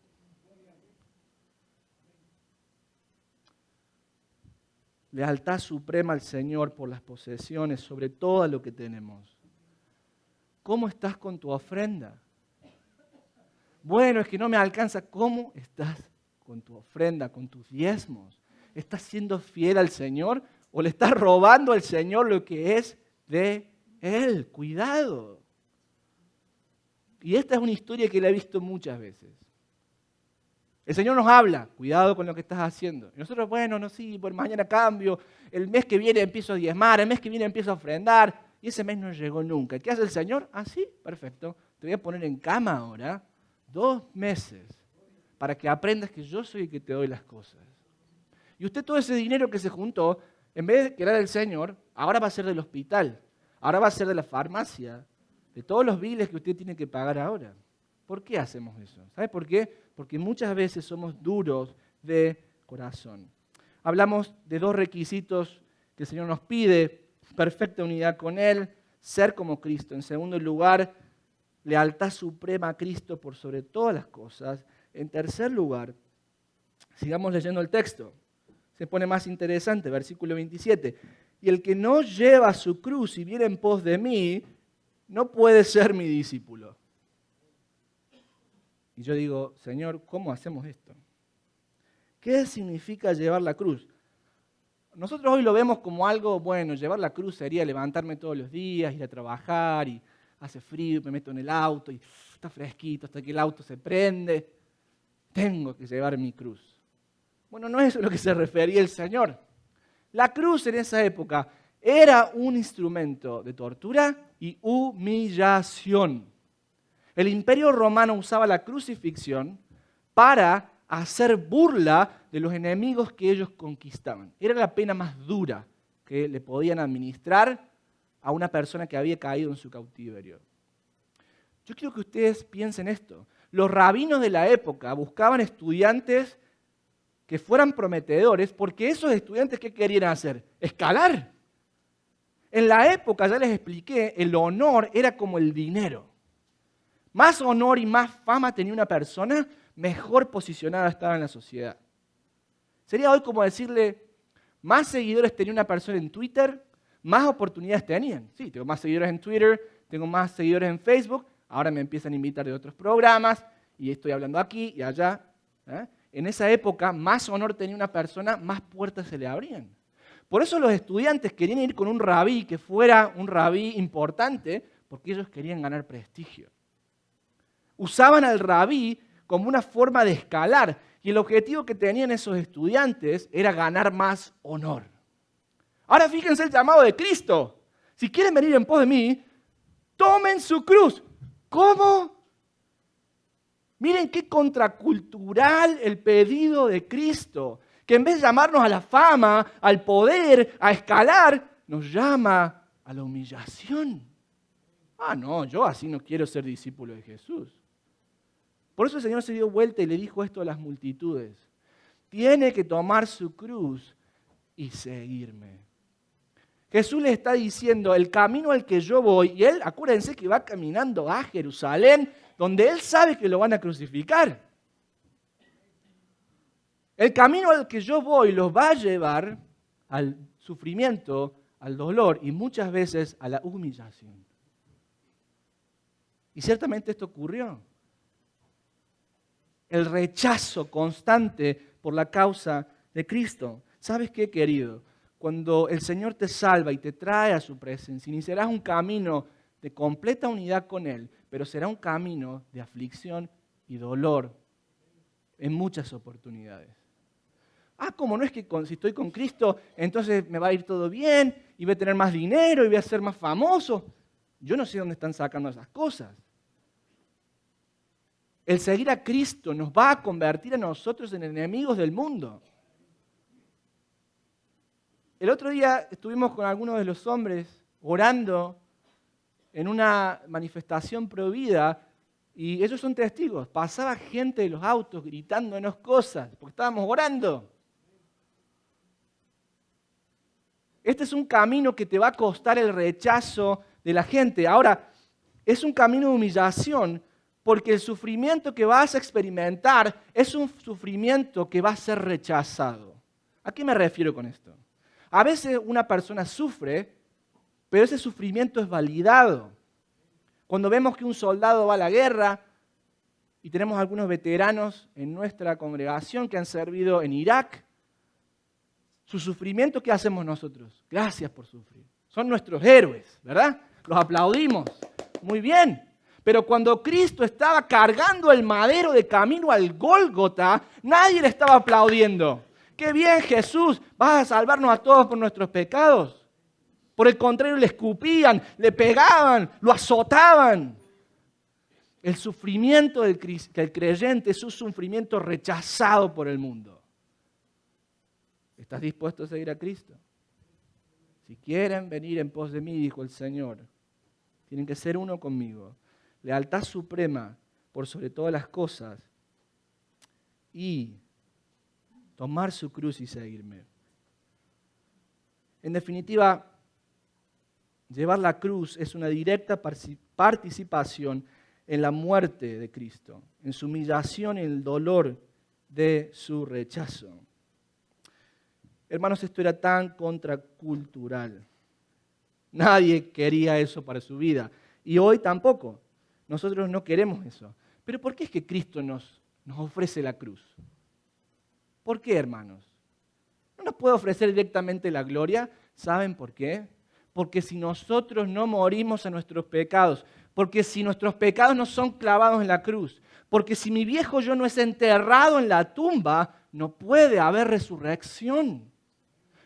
Lealtad suprema al Señor por las posesiones sobre todo lo que tenemos. ¿Cómo estás con tu ofrenda? Bueno, es que no me alcanza. ¿Cómo estás con tu ofrenda, con tus diezmos? ¿Estás siendo fiel al Señor o le estás robando al Señor lo que es de Él? Cuidado. Y esta es una historia que la he visto muchas veces. El Señor nos habla, cuidado con lo que estás haciendo. Y nosotros, bueno, no, sí, por mañana cambio, el mes que viene empiezo a diezmar, el mes que viene empiezo a ofrendar, y ese mes no llegó nunca. ¿Qué hace el Señor? Ah, sí, perfecto. Te voy a poner en cama ahora 2 meses para que aprendas que yo soy el que te doy las cosas. Y usted todo ese dinero que se juntó, en vez de que era del Señor, ahora va a ser del hospital, ahora va a ser de la farmacia, de todos los biles que usted tiene que pagar ahora. ¿Por qué hacemos eso? ¿Sabe por qué? Porque muchas veces somos duros de corazón. Hablamos de 2 requisitos que el Señor nos pide: perfecta unidad con Él, ser como Cristo. En segundo lugar, lealtad suprema a Cristo por sobre todas las cosas. En tercer lugar, sigamos leyendo el texto. Se pone más interesante, versículo 27. Y el que no lleva su cruz y viene en pos de mí, no puede ser mi discípulo. Y yo digo, Señor, ¿cómo hacemos esto? ¿Qué significa llevar la cruz? Nosotros hoy lo vemos como algo, bueno, llevar la cruz sería levantarme todos los días, ir a trabajar y hace frío, me meto en el auto y está fresquito hasta que el auto se prende. Tengo que llevar mi cruz. Bueno, no es eso a lo que se refería el Señor. La cruz en esa época era un instrumento de tortura y humillación. El Imperio Romano usaba la crucifixión para hacer burla de los enemigos que ellos conquistaban. Era la pena más dura que le podían administrar a una persona que había caído en su cautiverio. Yo quiero que ustedes piensen esto. Los rabinos de la época buscaban estudiantes que fueran prometedores, porque esos estudiantes, ¿qué querían hacer? Escalar. En la época, ya les expliqué, el honor era como el dinero. Más honor y más fama tenía una persona, mejor posicionada estaba en la sociedad. Sería hoy como decirle, más seguidores tenía una persona en Twitter, más oportunidades tenían. Sí, tengo más seguidores en Twitter, tengo más seguidores en Facebook, ahora me empiezan a invitar de otros programas y estoy hablando aquí y allá. En esa época, más honor tenía una persona, más puertas se le abrían. Por eso los estudiantes querían ir con un rabí que fuera un rabí importante, porque ellos querían ganar prestigio. Usaban al rabí como una forma de escalar, y el objetivo que tenían esos estudiantes era ganar más honor. Ahora fíjense el llamado de Cristo. Si quieren venir en pos de mí, tomen su cruz. ¿Cómo? Miren qué contracultural el pedido de Cristo, que en vez de llamarnos a la fama, al poder, a escalar, nos llama a la humillación. Ah, no, yo así no quiero ser discípulo de Jesús. Por eso el Señor se dio vuelta y le dijo esto a las multitudes. Tiene que tomar su cruz y seguirme. Jesús le está diciendo, el camino al que yo voy, y él, acuérdense que va caminando a Jerusalén, donde él sabe que lo van a crucificar. El camino al que yo voy los va a llevar al sufrimiento, al dolor y muchas veces a la humillación. Y ciertamente esto ocurrió. El rechazo constante por la causa de Cristo. ¿Sabes qué, querido? Cuando el Señor te salva y te trae a su presencia, iniciarás un camino de completa unidad con Él, pero será un camino de aflicción y dolor en muchas oportunidades. ¿Cómo no es que si estoy con Cristo, entonces me va a ir todo bien y voy a tener más dinero y voy a ser más famoso? Yo no sé dónde están sacando esas cosas. El seguir a Cristo nos va a convertir a nosotros en enemigos del mundo. El otro día estuvimos con algunos de los hombres orando en una manifestación pro vida y ellos son testigos. Pasaba gente de los autos gritándonos cosas porque estábamos orando. Este es un camino que te va a costar el rechazo de la gente. Ahora, es un camino de humillación porque el sufrimiento que vas a experimentar es un sufrimiento que va a ser rechazado. ¿A qué me refiero con esto? A veces una persona sufre, pero ese sufrimiento es validado. Cuando vemos que un soldado va a la guerra, y tenemos algunos veteranos en nuestra congregación que han servido en Irak, su sufrimiento, ¿qué hacemos nosotros? Gracias por sufrir. Son nuestros héroes, ¿verdad? Los aplaudimos. Muy bien. Pero cuando Cristo estaba cargando el madero de camino al Gólgota, nadie le estaba aplaudiendo. ¡Qué bien, Jesús! ¿Vas a salvarnos a todos por nuestros pecados? Por el contrario, le escupían, le pegaban, lo azotaban. El sufrimiento del creyente es un sufrimiento rechazado por el mundo. ¿Estás dispuesto a seguir a Cristo? Si quieren venir en pos de mí, dijo el Señor, tienen que ser uno conmigo. Lealtad suprema por sobre todas las cosas y tomar su cruz y seguirme. En definitiva, llevar la cruz es una directa participación en la muerte de Cristo, en su humillación y el dolor de su rechazo. Hermanos, esto era tan contracultural. Nadie quería eso para su vida. Y hoy tampoco. Nosotros no queremos eso. Pero ¿por qué es que Cristo nos ofrece la cruz? ¿Por qué, hermanos? ¿No nos puede ofrecer directamente la gloria? ¿Saben por qué? Porque si nosotros no morimos a nuestros pecados, porque si nuestros pecados no son clavados en la cruz, porque si mi viejo yo no es enterrado en la tumba, no puede haber resurrección.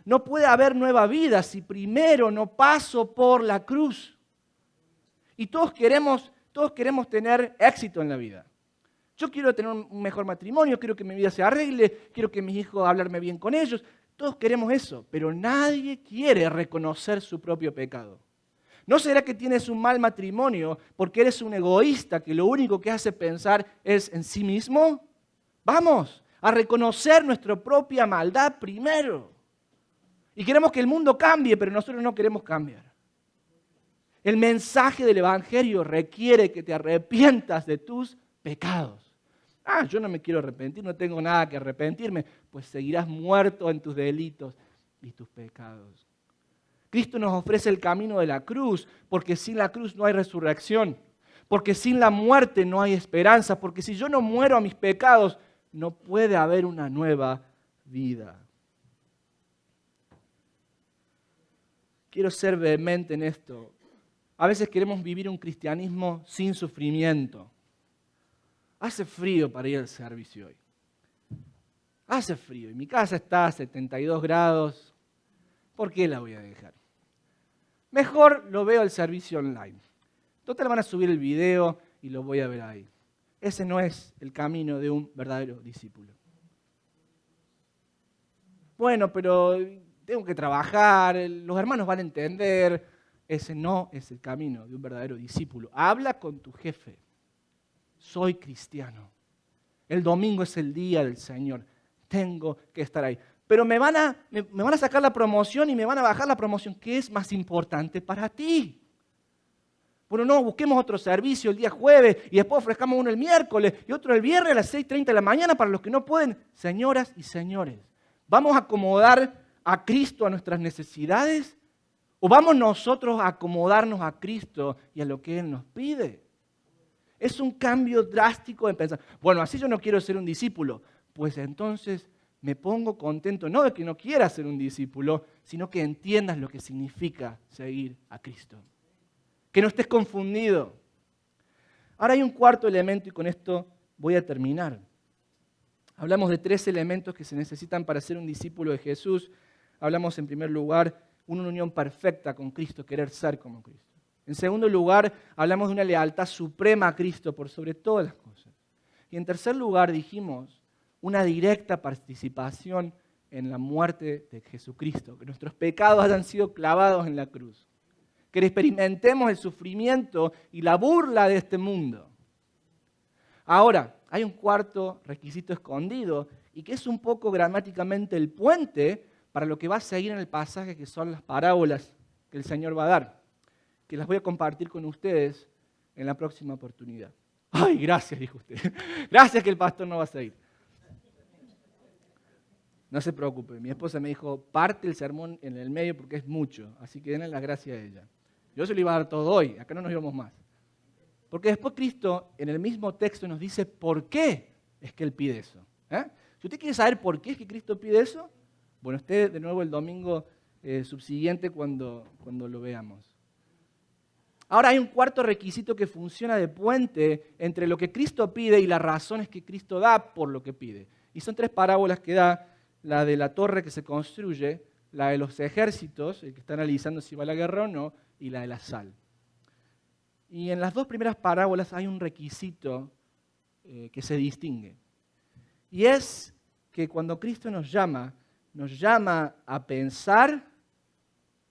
No puede haber nueva vida si primero no paso por la cruz. Y todos queremos tener éxito en la vida. Yo quiero tener un mejor matrimonio, quiero que mi vida se arregle, quiero que mis hijos hablarme bien con ellos. Todos queremos eso, pero nadie quiere reconocer su propio pecado. ¿No será que tienes un mal matrimonio porque eres un egoísta que lo único que hace pensar es en sí mismo? Vamos a reconocer nuestra propia maldad primero. Y queremos que el mundo cambie, pero nosotros no queremos cambiar. El mensaje del Evangelio requiere que te arrepientas de tus pecados. Yo no me quiero arrepentir, no tengo nada que arrepentirme. Pues seguirás muerto en tus delitos y tus pecados. Cristo nos ofrece el camino de la cruz, porque sin la cruz no hay resurrección. Porque sin la muerte no hay esperanza. Porque si yo no muero a mis pecados, no puede haber una nueva vida. Quiero ser vehemente en esto. A veces queremos vivir un cristianismo sin sufrimiento. Hace frío para ir al servicio hoy. Hace frío y mi casa está a 72 grados. ¿Por qué la voy a dejar? Mejor lo veo el servicio online. Total van a subir el video y lo voy a ver ahí. Ese no es el camino de un verdadero discípulo. Bueno, pero tengo que trabajar, los hermanos van a entender. Ese no es el camino de un verdadero discípulo. Habla con tu jefe. Soy cristiano. El domingo es el día del Señor. Tengo que estar ahí. Pero me van a sacar la promoción y me van a bajar la promoción. ¿Qué es más importante para ti? Bueno, no, busquemos otro servicio el día jueves y después ofrezcamos uno el miércoles y otro el viernes a las 6:30 de la mañana para los que no pueden. Señoras y señores, ¿vamos a acomodar a Cristo a nuestras necesidades? ¿O vamos nosotros a acomodarnos a Cristo y a lo que Él nos pide? Es un cambio drástico de pensar. Bueno, así yo no quiero ser un discípulo. Pues entonces me pongo contento, no de que no quieras ser un discípulo, sino que entiendas lo que significa seguir a Cristo. Que no estés confundido. Ahora hay un cuarto elemento y con esto voy a terminar. Hablamos de 3 elementos que se necesitan para ser un discípulo de Jesús. Hablamos en primer lugar, una unión perfecta con Cristo, querer ser como Cristo. En segundo lugar, hablamos de una lealtad suprema a Cristo por sobre todas las cosas. Y en tercer lugar, dijimos una directa participación en la muerte de Jesucristo, que nuestros pecados hayan sido clavados en la cruz, que experimentemos el sufrimiento y la burla de este mundo. Ahora, hay un cuarto requisito escondido y que es un poco gramáticamente el puente para lo que va a seguir en el pasaje, que son las parábolas que el Señor va a dar, que las voy a compartir con ustedes en la próxima oportunidad. ¡Ay, gracias!, dijo usted. Gracias que el pastor no va a seguir. No se preocupe, mi esposa me dijo, parte el sermón en el medio porque es mucho, así que denle las gracias a ella. Yo se lo iba a dar todo hoy, acá no nos íbamos más. Porque después Cristo en el mismo texto nos dice por qué es que Él pide eso. Si usted quiere saber por qué es que Cristo pide eso, bueno, esté de nuevo el domingo subsiguiente cuando lo veamos. Ahora hay un cuarto requisito que funciona de puente entre lo que Cristo pide y las razones que Cristo da por lo que pide. Y son tres parábolas que da: la de la torre que se construye, la de los ejércitos, el que está analizando si va a la guerra o no, y la de la sal. Y en las dos primeras parábolas hay un requisito que se distingue. Y es que cuando Cristo nos llama a pensar,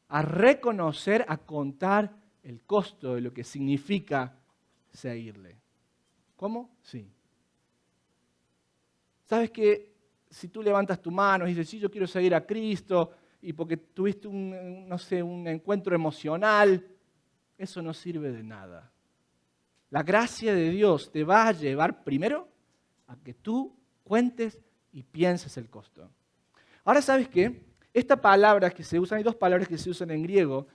a reconocer, a contar el costo de lo que significa seguirle. ¿Cómo? Sí. ¿Sabes que si tú levantas tu mano y dices, sí, yo quiero seguir a Cristo, y porque tuviste un encuentro emocional, eso no sirve de nada? La gracia de Dios te va a llevar primero a que tú cuentes y pienses el costo. Ahora, ¿sabes qué? Esta palabra que se usa, hay dos palabras que se usan en griego,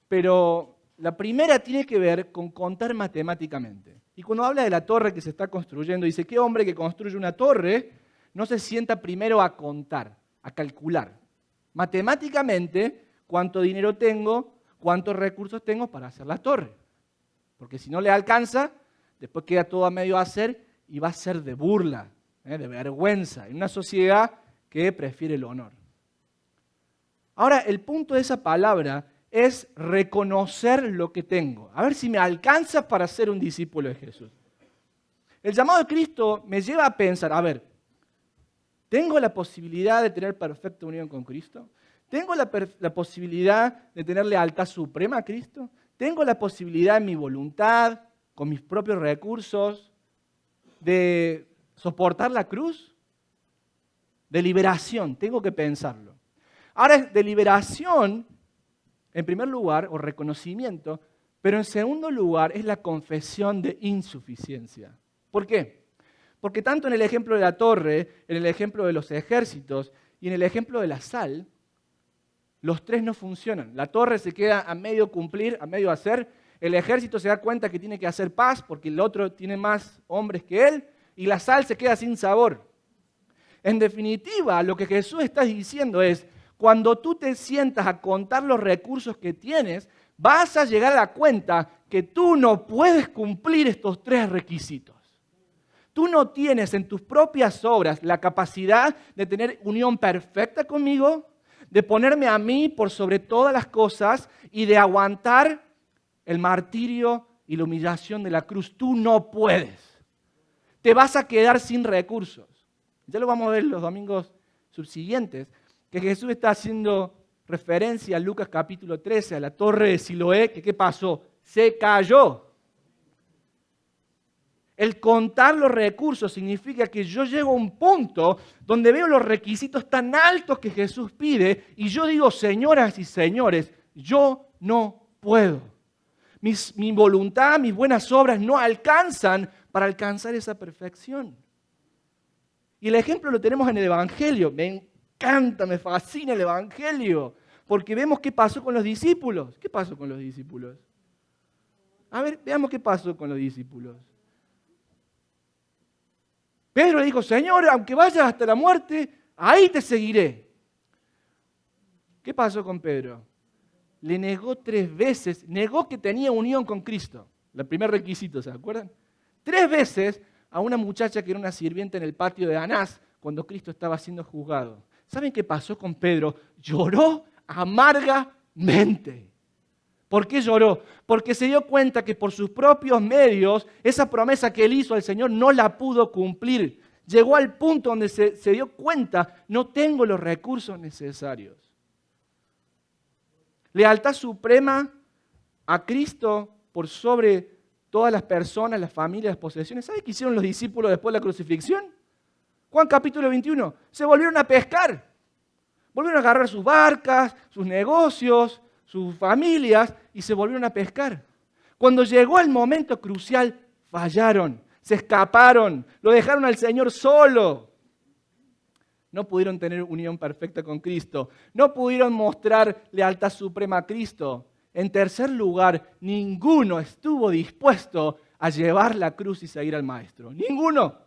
pero la primera tiene que ver con contar matemáticamente. Y cuando habla de la torre que se está construyendo, dice, ¿qué hombre que construye una torre no se sienta primero a contar, a calcular matemáticamente cuánto dinero tengo, cuántos recursos tengo para hacer la torre? Porque si no le alcanza, después queda todo a medio hacer y va a ser de burla, de vergüenza, en una sociedad que prefiere el honor. Ahora, el punto de esa palabra es reconocer lo que tengo. A ver si me alcanza para ser un discípulo de Jesús. El llamado de Cristo me lleva a pensar, a ver, ¿tengo la posibilidad de tener perfecta unión con Cristo? ¿Tengo la posibilidad de tener lealtad suprema a Cristo? ¿Tengo la posibilidad en mi voluntad, con mis propios recursos, de soportar la cruz? De liberación, tengo que pensarlo. Ahora, de liberación, en primer lugar, o reconocimiento, pero en segundo lugar es la confesión de insuficiencia. ¿Por qué? Porque tanto en el ejemplo de la torre, en el ejemplo de los ejércitos y en el ejemplo de la sal, los tres no funcionan. La torre se queda a medio cumplir, a medio hacer. El ejército se da cuenta que tiene que hacer paz porque el otro tiene más hombres que él. Y la sal se queda sin sabor. En definitiva, lo que Jesús está diciendo es, cuando tú te sientas a contar los recursos que tienes, vas a llegar a la cuenta que tú no puedes cumplir estos tres requisitos. Tú no tienes en tus propias obras la capacidad de tener unión perfecta conmigo, de ponerme a mí por sobre todas las cosas y de aguantar el martirio y la humillación de la cruz. Tú no puedes. Te vas a quedar sin recursos. Ya lo vamos a ver los domingos subsiguientes, que Jesús está haciendo referencia a Lucas capítulo 13, a la torre de Siloé, que ¿qué pasó? Se cayó. El contar los recursos significa que yo llego a un punto donde veo los requisitos tan altos que Jesús pide y yo digo, señoras y señores, yo no puedo. Mi voluntad, mis buenas obras no alcanzan para alcanzar esa perfección. Y el ejemplo lo tenemos en el Evangelio. Me encanta, me fascina el Evangelio, porque vemos qué pasó con los discípulos. ¿Qué pasó con los discípulos? A ver, veamos qué pasó con los discípulos. Pedro dijo, Señor, aunque vayas hasta la muerte, ahí te seguiré. ¿Qué pasó con Pedro? Le negó 3 veces, negó que tenía unión con Cristo. El primer requisito, ¿se acuerdan? 3 veces a una muchacha que era una sirvienta en el patio de Anás cuando Cristo estaba siendo juzgado. ¿Saben qué pasó con Pedro? Lloró amargamente. ¿Por qué lloró? Porque se dio cuenta que por sus propios medios, esa promesa que él hizo al Señor no la pudo cumplir. Llegó al punto donde se dio cuenta, no tengo los recursos necesarios. Lealtad suprema a Cristo por sobre todas las personas, las familias, las posesiones. ¿Sabe qué hicieron los discípulos después de la crucifixión? Juan capítulo 21. Se volvieron a pescar. Volvieron a agarrar sus barcas, sus negocios, sus familias y se volvieron a pescar. Cuando llegó el momento crucial, fallaron, se escaparon, lo dejaron al Señor solo. No pudieron tener unión perfecta con Cristo. No pudieron mostrar lealtad suprema a Cristo. En tercer lugar, ninguno estuvo dispuesto a llevar la cruz y seguir al Maestro. Ninguno.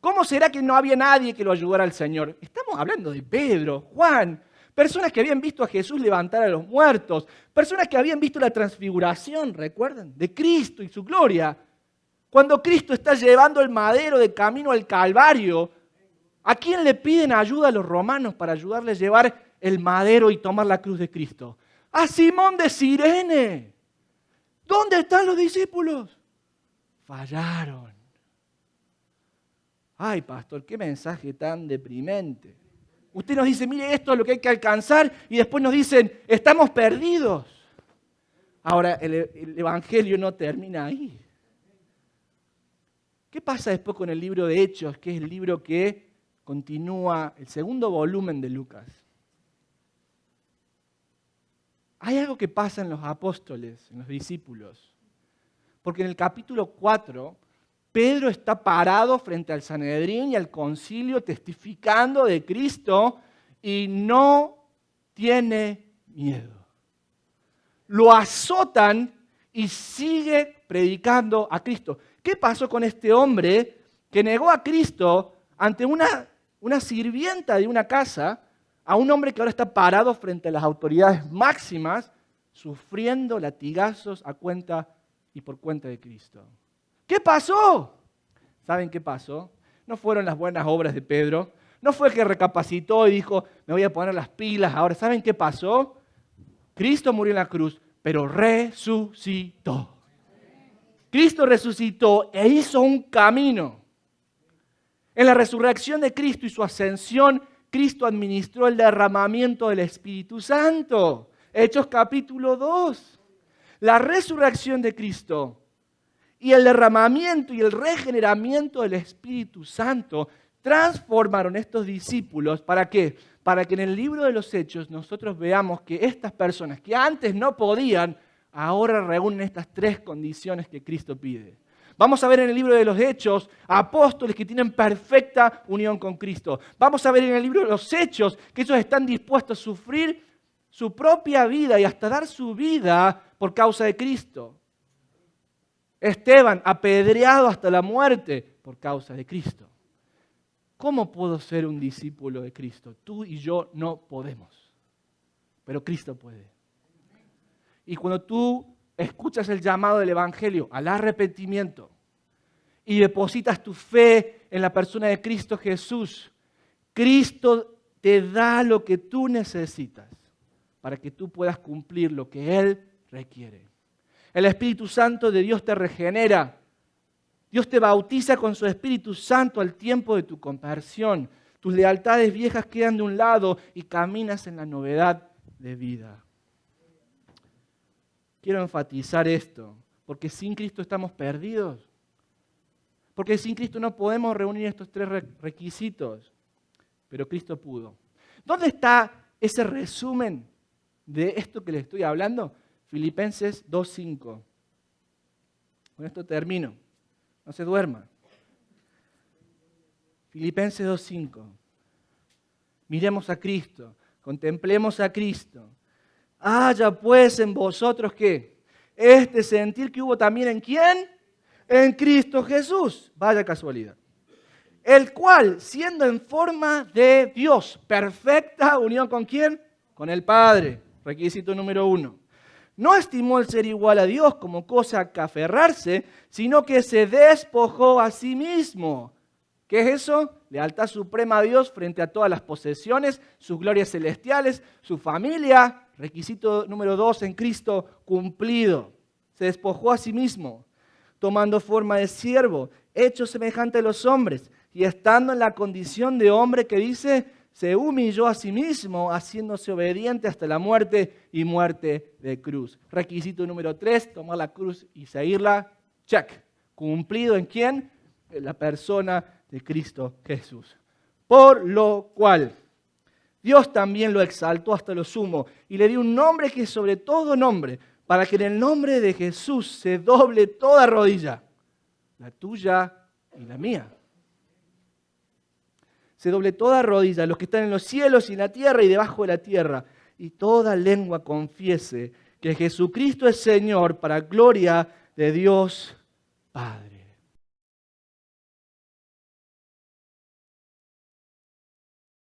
¿Cómo será que no había nadie que lo ayudara al Señor? Estamos hablando de Pedro, Juan, personas que habían visto a Jesús levantar a los muertos, personas que habían visto la transfiguración, ¿recuerdan? De Cristo y su gloria. Cuando Cristo está llevando el madero de camino al Calvario, ¿a quién le piden ayuda a los romanos para ayudarle a llevar el madero y tomar la cruz de Cristo? ¡A Simón de Cirene! ¿Dónde están los discípulos? Fallaron. Ay, pastor, qué mensaje tan deprimente. Usted nos dice, mire, esto es lo que hay que alcanzar, y después nos dicen, estamos perdidos. Ahora, el Evangelio no termina ahí. ¿Qué pasa después con el libro de Hechos, que es el libro que continúa el segundo volumen de Lucas? Hay algo que pasa en los apóstoles, en los discípulos. Porque en el capítulo 4, Pedro está parado frente al Sanedrín y al concilio testificando de Cristo y no tiene miedo. Lo azotan y sigue predicando a Cristo. ¿Qué pasó con este hombre que negó a Cristo ante una sirvienta de una casa, a un hombre que ahora está parado frente a las autoridades máximas, sufriendo latigazos a cuenta y por cuenta de Cristo? ¿Qué pasó? ¿Saben qué pasó? No fueron las buenas obras de Pedro. No fue que recapacitó y dijo, me voy a poner las pilas ahora. ¿Saben qué pasó? Cristo murió en la cruz, pero resucitó. Cristo resucitó e hizo un camino. En la resurrección de Cristo y su ascensión, Cristo administró el derramamiento del Espíritu Santo. Hechos capítulo 2. La resurrección de Cristo y el derramamiento y el regeneramiento del Espíritu Santo transformaron estos discípulos. ¿Para qué? Para que en el libro de los Hechos nosotros veamos que estas personas que antes no podían, ahora reúnen estas tres condiciones que Cristo pide. Vamos a ver en el libro de los Hechos apóstoles que tienen perfecta unión con Cristo. Vamos a ver en el libro de los Hechos que ellos están dispuestos a sufrir su propia vida y hasta dar su vida por causa de Cristo. Esteban, apedreado hasta la muerte por causa de Cristo. ¿Cómo puedo ser un discípulo de Cristo? Tú y yo no podemos, pero Cristo puede. Y cuando tú escuchas el llamado del Evangelio al arrepentimiento y depositas tu fe en la persona de Cristo Jesús, Cristo te da lo que tú necesitas para que tú puedas cumplir lo que Él requiere. El Espíritu Santo de Dios te regenera. Dios te bautiza con su Espíritu Santo al tiempo de tu conversión. Tus lealtades viejas quedan de un lado y caminas en la novedad de vida. Quiero enfatizar esto, porque sin Cristo estamos perdidos. Porque sin Cristo no podemos reunir estos tres requisitos. Pero Cristo pudo. ¿Dónde está ese resumen de esto que les estoy hablando? Filipenses 2:5. Con esto termino. No se duerma. Filipenses 2:5. Miremos a Cristo, contemplemos a Cristo. Haya pues en vosotros ¿qué? Este sentir que hubo también ¿en quién? En Cristo Jesús. Vaya casualidad. El cual, siendo en forma de Dios, perfecta unión ¿con quién? Con el Padre. Requisito número 1. No estimó el ser igual a Dios como cosa que aferrarse, sino que se despojó a sí mismo. ¿Qué es eso? Lealtad suprema a Dios frente a todas las posesiones, sus glorias celestiales, su familia, Requisito número 2 en Cristo, cumplido. Se despojó a sí mismo, tomando forma de siervo, hecho semejante a los hombres, y estando en la condición de hombre que dice, se humilló a sí mismo, haciéndose obediente hasta la muerte y muerte de cruz. Requisito número 3, tomar la cruz y seguirla. Check. ¿Cumplido en quién? En la persona de Cristo Jesús. Por lo cual Dios también lo exaltó hasta lo sumo y le dio un nombre que es sobre todo nombre, para que en el nombre de Jesús se doble toda rodilla, la tuya y la mía. Se doble toda rodilla, los que están en los cielos y en la tierra y debajo de la tierra, y toda lengua confiese que Jesucristo es Señor, para gloria de Dios Padre.